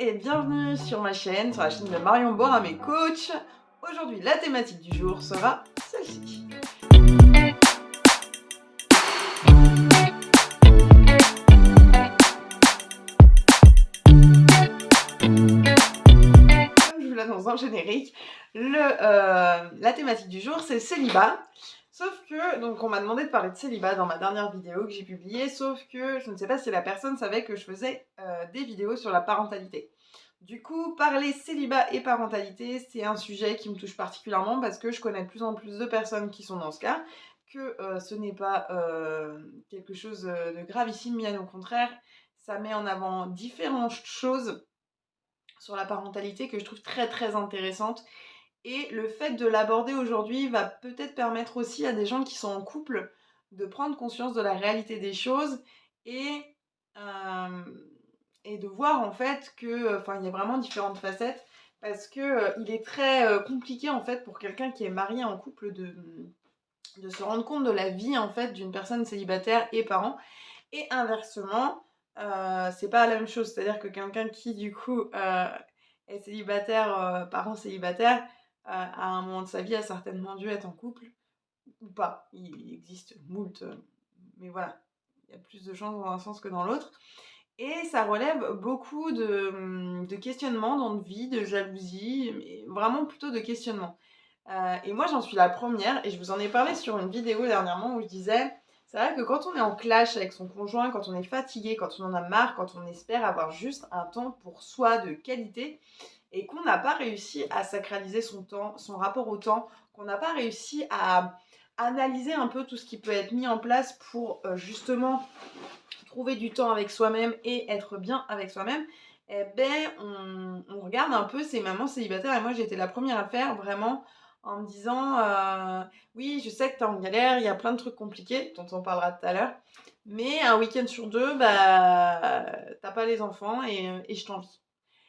et bienvenue sur ma chaîne, sur la chaîne de Marion Boramé Coach. Aujourd'hui, la thématique du jour sera celle-ci. Comme je vous l'annonce dans le générique, la thématique du jour c'est célibat. Sauf que, donc on m'a demandé de parler de célibat dans ma dernière vidéo que j'ai publiée, sauf que je ne sais pas si la personne savait que je faisais des vidéos sur la parentalité. Du coup, parler célibat et parentalité, c'est un sujet qui me touche particulièrement parce que je connais de plus en plus de personnes qui sont dans ce cas, que ce n'est pas quelque chose de gravissime, bien au contraire, ça met en avant différentes choses sur la parentalité que je trouve très très intéressantes. Et le fait de l'aborder aujourd'hui va peut-être permettre aussi à des gens qui sont en couple de prendre conscience de la réalité des choses et, euh, et de voir en fait que, il y a vraiment différentes facettes parce que il est très compliqué en fait pour quelqu'un qui est marié en couple de se rendre compte de la vie en fait d'une personne célibataire et parent. Et inversement, c'est pas la même chose, c'est-à-dire que quelqu'un qui du coup est célibataire, parent célibataire, à un moment de sa vie a certainement dû être en couple, ou pas. Il existe moult, mais voilà, il y a plus de chances dans un sens que dans l'autre. Et ça relève beaucoup de questionnements dans notre vie, de jalousie, mais vraiment plutôt de questionnements. Et moi j'en suis la première, et je vous en ai parlé sur une vidéo dernièrement où je disais, c'est vrai que quand on est en clash avec son conjoint, quand on est fatigué, quand on en a marre, quand on espère avoir juste un temps pour soi de qualité, et qu'on n'a pas réussi à sacraliser son temps, son rapport au temps, qu'on n'a pas réussi à analyser un peu tout ce qui peut être mis en place pour justement trouver du temps avec soi-même et être bien avec soi-même, eh ben on regarde un peu ces mamans célibataires, et moi j'ai été la première à le faire vraiment en me disant oui, je sais que t'es en galère, il y a plein de trucs compliqués dont on parlera tout à l'heure, mais un week-end sur deux, bah t'as pas les enfants et je t'envie.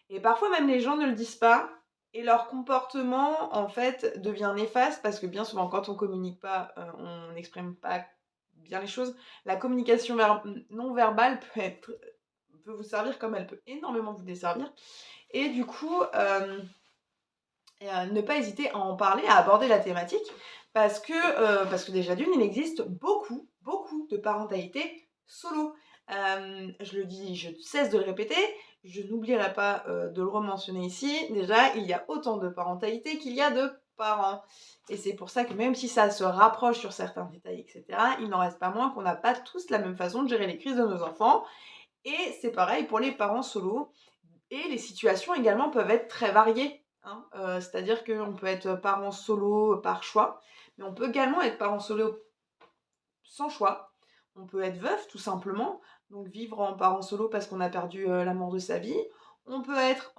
Et parfois même les gens ne le disent pas, et leur comportement en fait devient néfaste parce que bien souvent quand on communique pas, on n'exprime pas bien les choses. La communication non verbale peut vous servir comme elle peut énormément vous desservir. Et du coup, ne pas hésiter à en parler, à aborder la thématique, parce que déjà d'une, il existe beaucoup de parentalité solo. Je le dis, je cesse de le répéter, je n'oublierai pas de le rementionner ici. Déjà, il y a autant de parentalité qu'il y a de parents. Et c'est pour ça que même si ça se rapproche sur certains détails, etc., il n'en reste pas moins qu'on n'a pas tous la même façon de gérer les crises de nos enfants. Et c'est pareil pour les parents solo. Et les situations également peuvent être très variées, hein. C'est-à-dire qu'on peut être parent solo par choix, mais on peut également être parent solo sans choix. On peut être veuf tout simplement, donc vivre en parent solo parce qu'on a perdu l'amour de sa vie. On peut être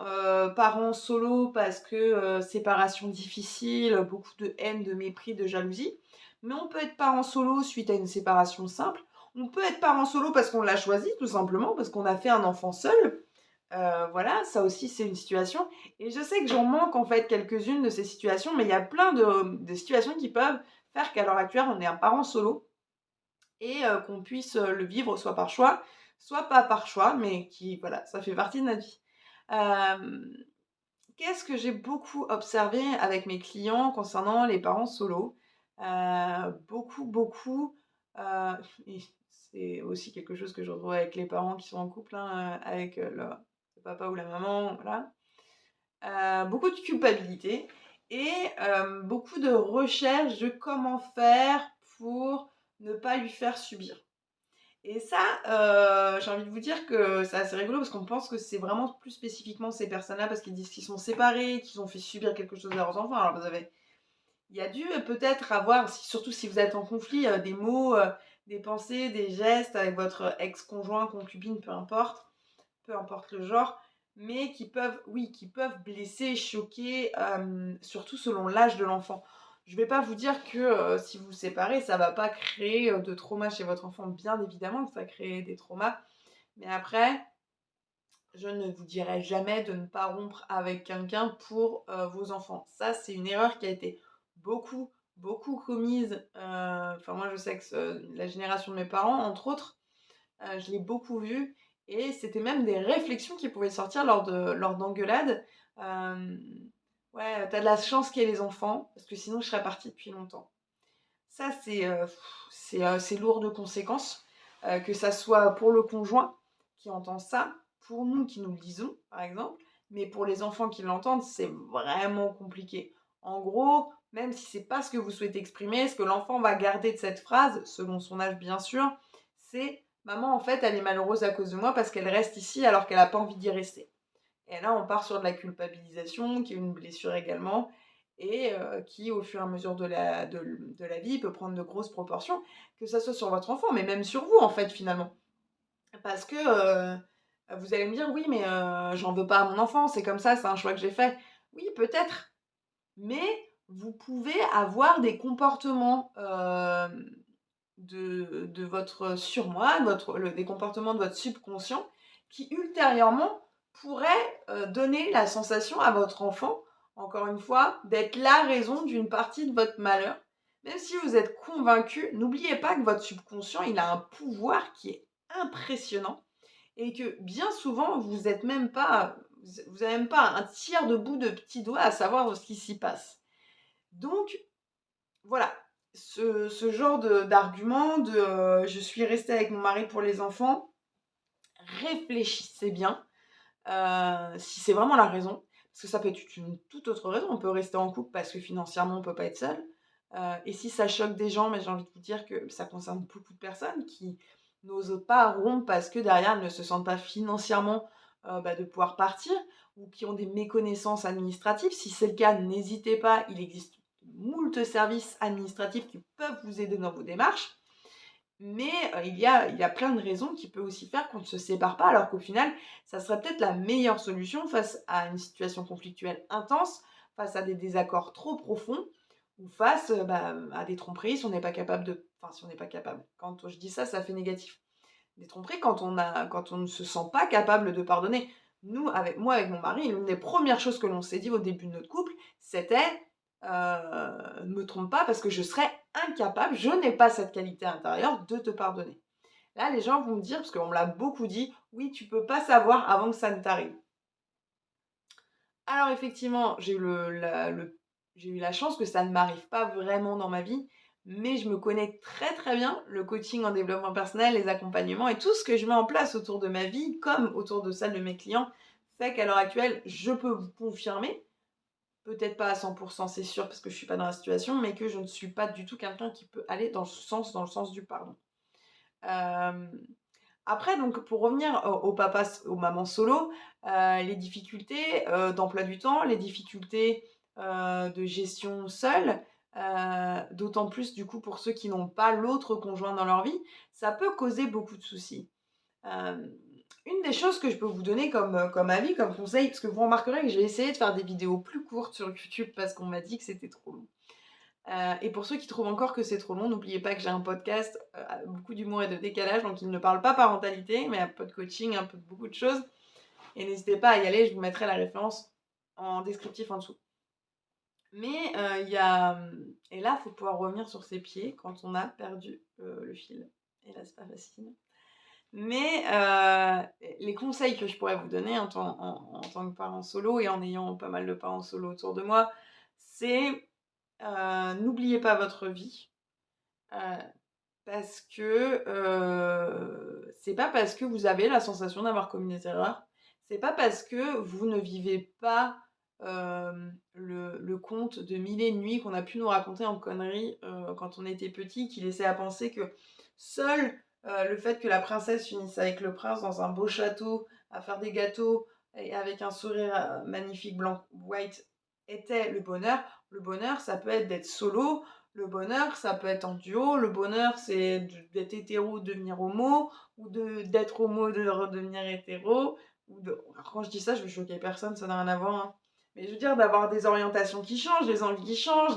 parent solo parce que séparation difficile, beaucoup de haine, de mépris, de jalousie. Mais on peut être parent solo suite à une séparation simple. On peut être parent solo parce qu'on l'a choisi tout simplement, parce qu'on a fait un enfant seul. Voilà, ça aussi c'est une situation. Et je sais que j'en manque en fait quelques-unes de ces situations, mais il y a plein de situations qui peuvent faire qu'à l'heure actuelle on est un parent solo et qu'on puisse le vivre soit par choix, soit pas par choix, mais qui, voilà, ça fait partie de notre vie. Qu'est-ce que j'ai beaucoup observé avec mes clients concernant les parents solos? Beaucoup, et c'est aussi quelque chose que je retrouve avec les parents qui sont en couple, hein, avec le papa ou la maman, voilà. Beaucoup de culpabilité et beaucoup de recherche de comment faire pour ne pas lui faire subir. Et ça, j'ai envie de vous dire que c'est assez rigolo parce qu'on pense que c'est vraiment plus spécifiquement ces personnes-là parce qu'ils disent qu'ils sont séparés, qu'ils ont fait subir quelque chose à leurs enfants. Alors il y a dû peut-être avoir, surtout si vous êtes en conflit, des mots, des pensées, des gestes avec votre ex-conjoint, concubine, peu importe le genre, mais qui peuvent blesser, choquer, surtout selon l'âge de l'enfant. Je vais pas vous dire que si vous vous séparez, ça va pas créer de trauma chez votre enfant. Bien évidemment que ça crée des traumas, mais après, je ne vous dirai jamais de ne pas rompre avec quelqu'un pour vos enfants. Ça, c'est une erreur qui a été beaucoup commise. Moi, je sais que la génération de mes parents, entre autres, je l'ai beaucoup vu. et c'était même des réflexions qui pouvaient sortir lors d'engueulades. Ouais, tu de la chance qu'il y ait les enfants, parce que sinon je serais partie depuis longtemps. Ça, c'est lourd de conséquences, que ça soit pour le conjoint qui entend ça, pour nous qui nous le disons, par exemple, mais pour les enfants qui l'entendent, c'est vraiment compliqué. En gros, même si c'est pas ce que vous souhaitez exprimer, ce que l'enfant va garder de cette phrase, selon son âge bien sûr, c'est: «Maman, en fait, elle est malheureuse à cause de moi parce qu'elle reste ici alors qu'elle a pas envie d'y rester». Et là, on part sur de la culpabilisation, qui est une blessure également, et qui, au fur et à mesure de la vie, peut prendre de grosses proportions, que ça soit sur votre enfant, mais même sur vous, en fait, finalement. Parce que vous allez me dire: «Oui, mais j'en veux pas à mon enfant, c'est comme ça, c'est un choix que j'ai fait». Oui, peut-être, mais vous pouvez avoir des comportements, de votre surmoi, des comportements de votre subconscient qui ultérieurement pourraient donner la sensation à votre enfant, encore une fois, d'être la raison d'une partie de votre malheur. Même si vous êtes convaincu, n'oubliez pas que votre subconscient, il a un pouvoir qui est impressionnant et que bien souvent, vous n'avez même pas un tiers de bout de petit doigt à savoir ce qui s'y passe. Donc, voilà, ce genre d'argument «Je suis restée avec mon mari pour les enfants», réfléchissez bien, si c'est vraiment la raison, parce que ça peut être une toute autre raison. On peut rester en couple parce que financièrement on peut pas être seul, et si ça choque des gens, mais j'ai envie de vous dire que ça concerne beaucoup de personnes qui n'osent pas rompre parce que derrière elles ne se sentent pas financièrement, de pouvoir partir, ou qui ont des méconnaissances administratives. Si c'est le cas, n'hésitez pas, il existe moult services administratifs qui peuvent vous aider dans vos démarches. Mais il y a plein de raisons qui peuvent aussi faire qu'on ne se sépare pas, alors qu'au final, ça serait peut-être la meilleure solution face à une situation conflictuelle intense, face à des désaccords trop profonds, ou face, à des tromperies si on n'est pas capable si on n'est pas capable. Quand je dis ça, ça fait négatif. Des tromperies quand on ne se sent pas capable de pardonner. Avec mon mari, l'une des premières choses que l'on s'est dit au début de notre couple, c'était: «Ne me trompe pas parce que je serais incapable, je n'ai pas cette qualité intérieure de te pardonner». Là, les gens vont me dire, parce qu'on me l'a beaucoup dit: «Oui, tu peux pas savoir avant que ça ne t'arrive». Alors effectivement, j'ai eu la chance que ça ne m'arrive pas vraiment dans ma vie, mais je me connais très, très bien. Le coaching en développement personnel, les accompagnements et tout ce que je mets en place autour de ma vie, comme autour de celle de mes clients, fait qu'à l'heure actuelle, je peux vous confirmer, peut-être pas à 100%, c'est sûr, parce que je suis pas dans la situation, mais que je ne suis pas du tout quelqu'un qui peut aller dans le sens du pardon. Hem Après, donc, pour revenir aux mamans solo, les difficultés, d'emploi du temps, les difficultés, de gestion seule, d'autant plus, du coup, pour ceux qui n'ont pas l'autre conjoint dans leur vie, ça peut causer beaucoup de soucis. Hem, une des choses que je peux vous donner comme avis, comme conseil, parce que vous remarquerez que j'ai essayé de faire des vidéos plus courtes sur YouTube parce qu'on m'a dit que c'était trop long. Et pour ceux qui trouvent encore que c'est trop long, n'oubliez pas que j'ai un podcast, beaucoup d'humour et de décalage, donc il ne parle pas parentalité, mais un peu de coaching, un peu de beaucoup de choses. Et n'hésitez pas à y aller, je vous mettrai la référence en descriptif en dessous. Mais il y a, et là, il faut pouvoir revenir sur ses pieds quand on a perdu le fil. Et là, c'est pas facile. Mais les conseils que je pourrais vous donner en tant que parent solo et en ayant pas mal de parents solo autour de moi, c'est n'oubliez pas votre vie. Heu, Parce que, c'est pas parce que vous avez la sensation d'avoir commis des erreurs, c'est pas parce que vous ne vivez pas, le conte de mille et une nuits qu'on a pu nous raconter en conneries, quand on était petit, qui laissait à penser que seul, le fait que la princesse finisse avec le prince dans un beau château, à faire des gâteaux et avec un sourire, magnifique blanc white était le bonheur. Le bonheur, ça peut être d'être solo, le bonheur, ça peut être en duo. Le bonheur, c'est d'être hétéro, de devenir homo, ou d'être homo, de redevenir hétéro. Alors, quand je dis ça, je veux choquer personne, ça n'a rien à voir, hein. Mais je veux dire d'avoir des orientations qui changent, des envies qui changent.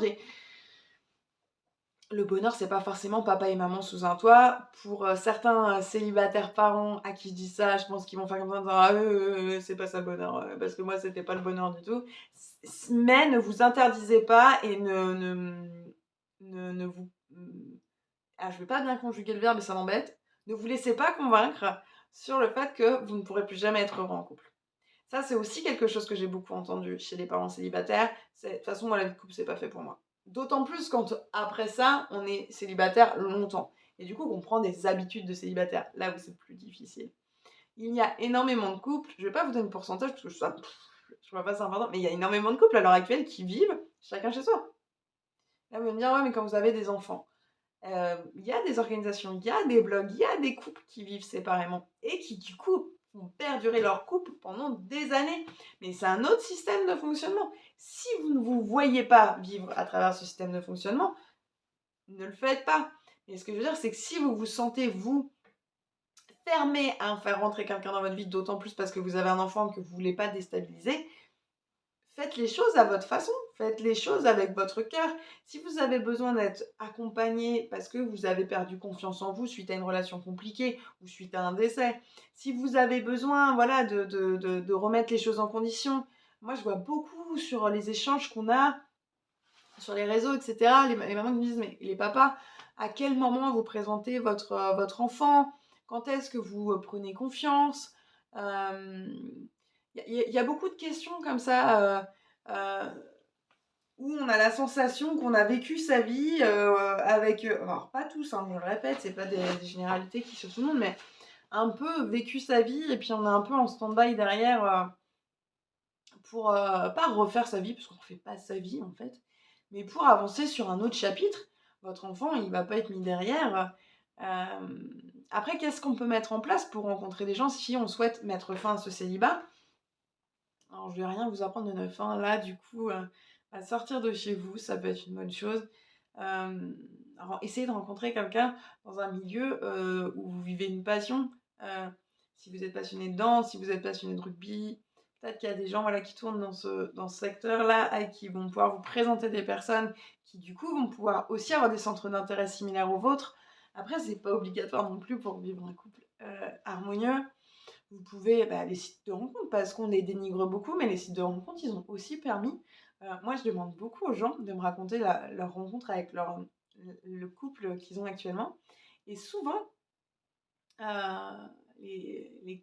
Le bonheur, c'est pas forcément papa et maman sous un toit. Pour certains célibataires parents à qui je dis ça, je pense qu'ils vont faire comme ça en disant: «Ah, c'est pas ça le bonheur, parce que moi, c'était pas le bonheur du tout». Mais ne vous interdisez pas et ne vous je vais pas bien conjuguer le verbe et ça m'embête. Ne vous laissez pas convaincre sur le fait que vous ne pourrez plus jamais être heureux en couple. Ça, c'est aussi quelque chose que j'ai beaucoup entendu chez les parents célibataires. C'est de toute façon, moi, la vie de couple, c'est pas fait pour moi. D'autant plus quand, après ça, on est célibataire longtemps. Et du coup, qu'on prend des habitudes de célibataire. Là où c'est plus difficile. Il y a énormément de couples, je vais pas vous donner le pourcentage parce que je vois pas ça important, mais il y a énormément de couples à l'heure actuelle qui vivent chacun chez soi. Là, vous allez me dire, ouais, mais quand vous avez des enfants, il y a des organisations, il y a des blogs, il y a des couples qui vivent séparément et qui, du coup, font perdurer leur couple pendant des années. Mais c'est un autre système de fonctionnement. Si vous ne vous voyez pas vivre à travers ce système de fonctionnement, ne le faites pas. Et ce que je veux dire, c'est que si vous vous sentez, vous, fermé à faire rentrer quelqu'un dans votre vie, d'autant plus parce que vous avez un enfant que vous ne voulez pas déstabiliser, faites les choses à votre façon, faites les choses avec votre cœur. Si vous avez besoin d'être accompagné parce que vous avez perdu confiance en vous suite à une relation compliquée ou suite à un décès, si vous avez besoin voilà, de remettre les choses en condition, moi je vois beaucoup sur les échanges qu'on a sur les réseaux, etc., les mamans qui me disent, mais les papas, à quel moment vous présentez votre enfant? Quand est-ce que vous prenez confiance? Il y a beaucoup de questions comme ça où on a la sensation qu'on a vécu sa vie avec... alors, pas tous, hein, je le répète, c'est pas des généralités qui sur tout le monde, mais un peu vécu sa vie et puis on est un peu en stand-by derrière pour pas refaire sa vie, parce qu'on ne refait pas sa vie en fait, mais pour avancer sur un autre chapitre. Votre enfant, il va pas être mis derrière. Après, qu'est-ce qu'on peut mettre en place pour rencontrer des gens si on souhaite mettre fin à ce célibat? Alors, je vais rien vous apprendre de neuf, hein. Là, du coup, à sortir de chez vous, ça peut être une bonne chose. Alors, essayez de rencontrer quelqu'un dans un milieu où vous vivez une passion. Si vous êtes passionné de danse, si vous êtes passionné de rugby, peut-être qu'il y a des gens voilà, qui tournent dans ce secteur-là et qui vont pouvoir vous présenter des personnes qui, du coup, vont pouvoir aussi avoir des centres d'intérêt similaires aux vôtres. Après, c'est pas obligatoire non plus pour vivre un couple harmonieux. Vous pouvez, les sites de rencontres, parce qu'on les dénigre beaucoup, mais les sites de rencontres, ils ont aussi permis. Moi, je demande beaucoup aux gens de me raconter leur rencontre avec le couple qu'ils ont actuellement. Et souvent, il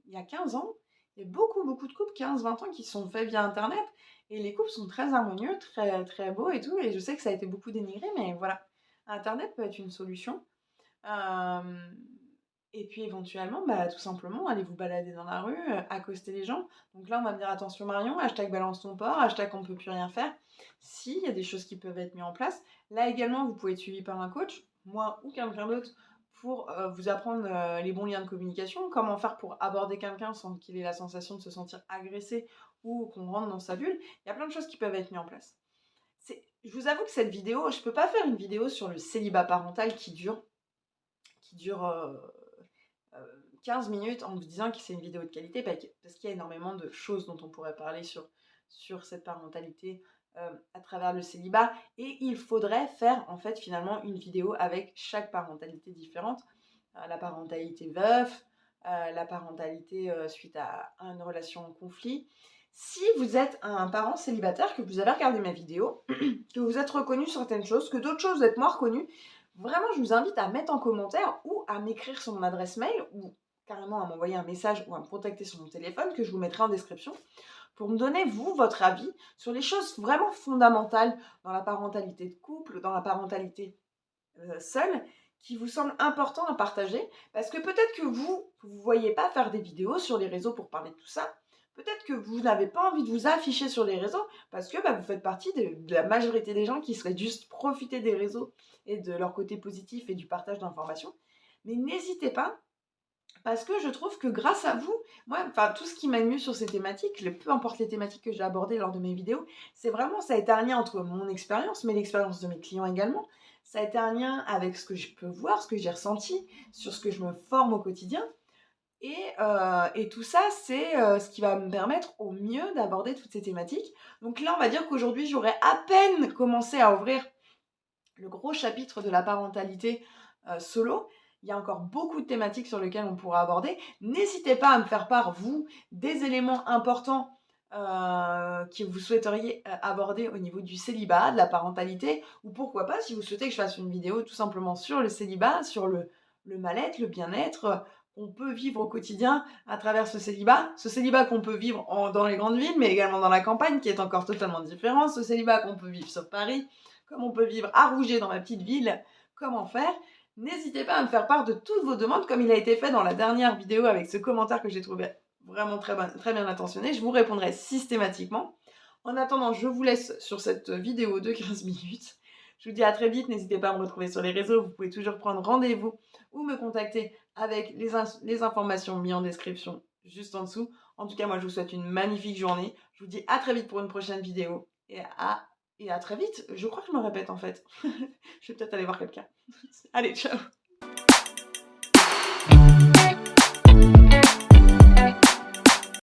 y a 15 ans, il y a beaucoup de couples, 15-20 ans, qui se sont faits via Internet. Et les couples sont très harmonieux, très, très beaux et tout. Et je sais que ça a été beaucoup dénigré, mais voilà. Internet peut être une solution. Et puis éventuellement, tout simplement, allez vous balader dans la rue, accoster les gens. Donc là, on va me dire attention Marion, hashtag balance ton porc, hashtag on peut plus rien faire. Si, il y a des choses qui peuvent être mises en place. Là également, vous pouvez être suivi par un coach, moi ou quelqu'un d'autre, pour vous apprendre les bons liens de communication, comment faire pour aborder quelqu'un sans qu'il ait la sensation de se sentir agressé ou qu'on rentre dans sa bulle. Il y a plein de choses qui peuvent être mises en place. Je vous avoue que cette vidéo, je ne peux pas faire une vidéo sur le célibat parental qui dure 15 minutes en vous disant que c'est une vidéo de qualité parce qu'il y a énormément de choses dont on pourrait parler sur cette parentalité à travers le célibat, et il faudrait faire en fait finalement une vidéo avec chaque parentalité différente, la parentalité veuf, la parentalité suite à une relation en conflit. Si vous êtes un parent célibataire, que vous avez regardé ma vidéo, que vous êtes reconnu sur certaines choses, que d'autres choses vous êtes moins reconnu, vraiment je vous invite à mettre en commentaire ou à m'écrire sur mon adresse mail ou carrément à m'envoyer un message ou à me contacter sur mon téléphone que je vous mettrai en description pour me donner, vous, votre avis sur les choses vraiment fondamentales dans la parentalité de couple, dans la parentalité seule, qui vous semblent importants à partager, parce que peut-être que vous ne voyez pas faire des vidéos sur les réseaux pour parler de tout ça, peut-être que vous n'avez pas envie de vous afficher sur les réseaux, parce que vous faites partie de la majorité des gens qui seraient juste profiter des réseaux et de leur côté positif et du partage d'informations. Mais n'hésitez pas, parce que je trouve que grâce à vous, moi, tout ce qui m'a ému sur ces thématiques, peu importe les thématiques que j'ai abordées lors de mes vidéos, c'est vraiment, ça a été un lien entre mon expérience, mais l'expérience de mes clients également. Ça a été un lien avec ce que je peux voir, ce que j'ai ressenti, sur ce que je me forme au quotidien. Et tout ça, c'est ce qui va me permettre au mieux d'aborder toutes ces thématiques. Donc là, on va dire qu'aujourd'hui, j'aurais à peine commencé à ouvrir le gros chapitre de la parentalité solo. Il y a encore beaucoup de thématiques sur lesquelles on pourra aborder. N'hésitez pas à me faire part, vous, des éléments importants que vous souhaiteriez aborder au niveau du célibat, de la parentalité, ou pourquoi pas, si vous souhaitez que je fasse une vidéo tout simplement sur le célibat, sur le mal-être, le bien-être, qu'on peut vivre au quotidien à travers ce célibat qu'on peut vivre dans les grandes villes, mais également dans la campagne, qui est encore totalement différent, ce célibat qu'on peut vivre sur Paris, comme on peut vivre à Rouget dans ma petite ville, comment faire. N'hésitez pas à me faire part de toutes vos demandes, comme il a été fait dans la dernière vidéo avec ce commentaire que j'ai trouvé vraiment très bien intentionné. Je vous répondrai systématiquement. En attendant, je vous laisse sur cette vidéo de 15 minutes. Je vous dis à très vite, n'hésitez pas à me retrouver sur les réseaux, vous pouvez toujours prendre rendez-vous ou me contacter avec les informations mises en description juste en dessous. En tout cas, moi je vous souhaite une magnifique journée. Je vous dis à très vite pour une prochaine vidéo et à très vite. Je crois que je me répète en fait. Je vais peut-être aller voir quelqu'un. Allez, ciao!